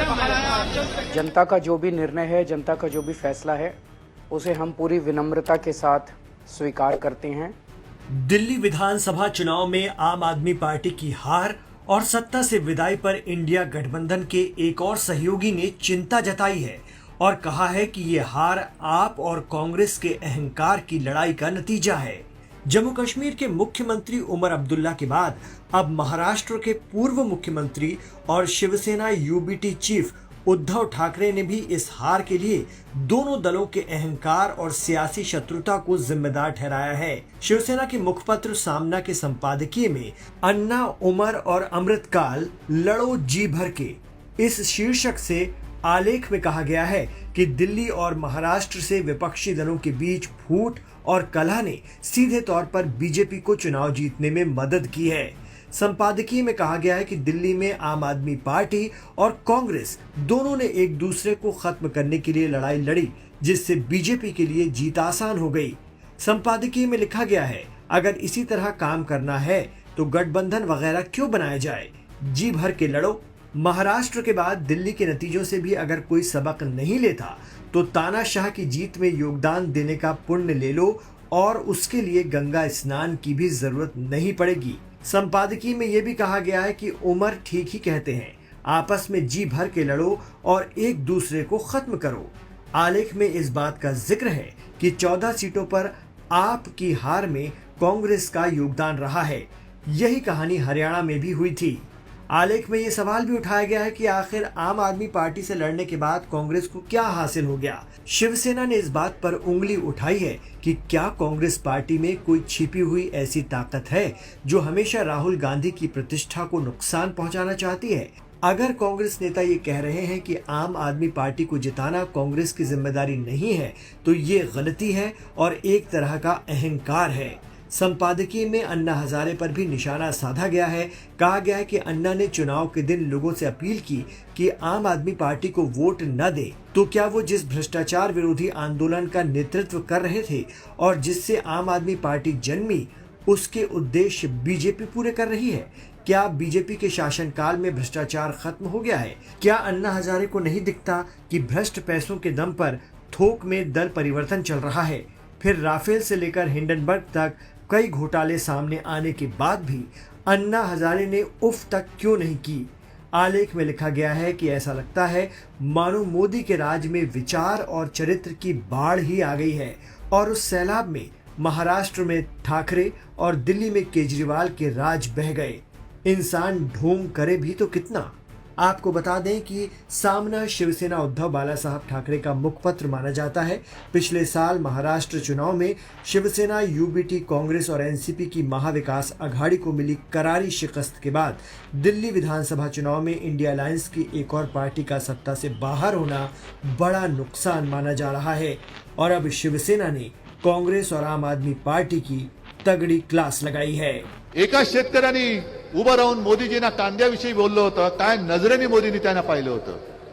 जनता का जो भी निर्णय है, जनता का जो भी फैसला है, उसे हम पूरी विनम्रता के साथ स्वीकार करते हैं। दिल्ली विधानसभा चुनाव में आम आदमी पार्टी की हार और सत्ता से विदाई पर इंडिया गठबंधन के एक और सहयोगी ने चिंता जताई है और कहा है कि ये हार आप और कांग्रेस के अहंकार की लड़ाई का नतीजा है। जम्मू कश्मीर के मुख्यमंत्री उमर अब्दुल्ला के बाद अब महाराष्ट्र के पूर्व मुख्यमंत्री और शिवसेना यूबीटी चीफ उद्धव ठाकरे ने भी इस हार के लिए दोनों दलों के अहंकार और सियासी शत्रुता को जिम्मेदार ठहराया है। शिवसेना के मुखपत्र सामना के संपादकीय में अन्ना, उमर और अमृतकाल लड़ो जी भर के इस शीर्षक से आलेख में कहा गया है कि दिल्ली और महाराष्ट्र से विपक्षी दलों के बीच फूट और कलह ने सीधे तौर पर बीजेपी को चुनाव जीतने में मदद की है। संपादकीय में कहा गया है कि दिल्ली में आम आदमी पार्टी और कांग्रेस दोनों ने एक दूसरे को खत्म करने के लिए लड़ाई लड़ी, जिससे बीजेपी के लिए जीत आसान हो गई। संपादकीय में लिखा गया है, अगर इसी तरह काम करना है तो गठबंधन वगैरह क्यों बनाया जाए, जी भर के लड़ो। महाराष्ट्र के बाद दिल्ली के नतीजों से भी अगर कोई सबक नहीं लेता तो तानाशाह की जीत में योगदान देने का पुण्य ले लो और उसके लिए गंगा स्नान की भी जरूरत नहीं पड़ेगी। संपादकीय में यह भी कहा गया है कि उमर ठीक ही कहते हैं, आपस में जी भर के लड़ो और एक दूसरे को खत्म करो। आलेख में इस बात का जिक्र है कि 14 सीटों पर आप की हार में कांग्रेस का योगदान रहा है। यही कहानी हरियाणा में भी हुई थी। आलेख में ये सवाल भी उठाया गया है कि आखिर आम आदमी पार्टी से लड़ने के बाद कांग्रेस को क्या हासिल हो गया। शिवसेना ने इस बात पर उंगली उठाई है कि क्या कांग्रेस पार्टी में कोई छिपी हुई ऐसी ताकत है जो हमेशा राहुल गांधी की प्रतिष्ठा को नुकसान पहुंचाना चाहती है। अगर कांग्रेस नेता ये कह रहे हैं कि आम आदमी पार्टी को जिताना कांग्रेस की जिम्मेदारी नहीं है तो ये गलती है और एक तरह का अहंकार है। संपादकीय में अन्ना हजारे पर भी निशाना साधा गया है। कहा गया है कि अन्ना ने चुनाव के दिन लोगों से अपील की कि आम आदमी पार्टी को वोट न दे, तो क्या वो जिस भ्रष्टाचार विरोधी आंदोलन का नेतृत्व कर रहे थे और जिससे आम आदमी पार्टी जन्मी, उसके उद्देश्य बीजेपी पूरे कर रही है? क्या बीजेपी के शासनकाल में भ्रष्टाचार खत्म हो गया है? क्या अन्ना हजारे को नहीं दिखता कि भ्रष्ट पैसों के दम पर थोक में दल परिवर्तन चल रहा है? फिर राफेल से लेकर हिंडनबर्ग तक कई घोटाले सामने आने के बाद भी अन्ना हजारे ने उफ तक क्यों नहीं की? आलेख में लिखा गया है कि ऐसा लगता है मानो मोदी के राज में विचार और चरित्र की बाढ़ ही आ गई है और उस सैलाब में महाराष्ट्र में ठाकरे और दिल्ली में केजरीवाल के राज बह गए। इंसान ढोंग करे भी तो कितना। आपको बता दें कि सामना शिवसेना उद्धव बाला साहब ठाकरे का मुखपत्र माना जाता है। पिछले साल महाराष्ट्र चुनाव में शिवसेना, यूबीटी, कांग्रेस और एनसीपी की महाविकास अघाड़ी को मिली करारी शिकस्त के बाद दिल्ली विधानसभा चुनाव में इंडिया अलायंस की एक और पार्टी का सत्ता से बाहर होना बड़ा नुकसान माना जा रहा है और अब शिवसेना ने कांग्रेस और आम आदमी पार्टी की तगड़ी क्लास लगाई है। एका शेतकऱ्यांनी उभं राहून मोदीजींना कांद्याविषयी बोललं होतं, काय नजरेने मोदींनी त्यांना पाहिलं होतं।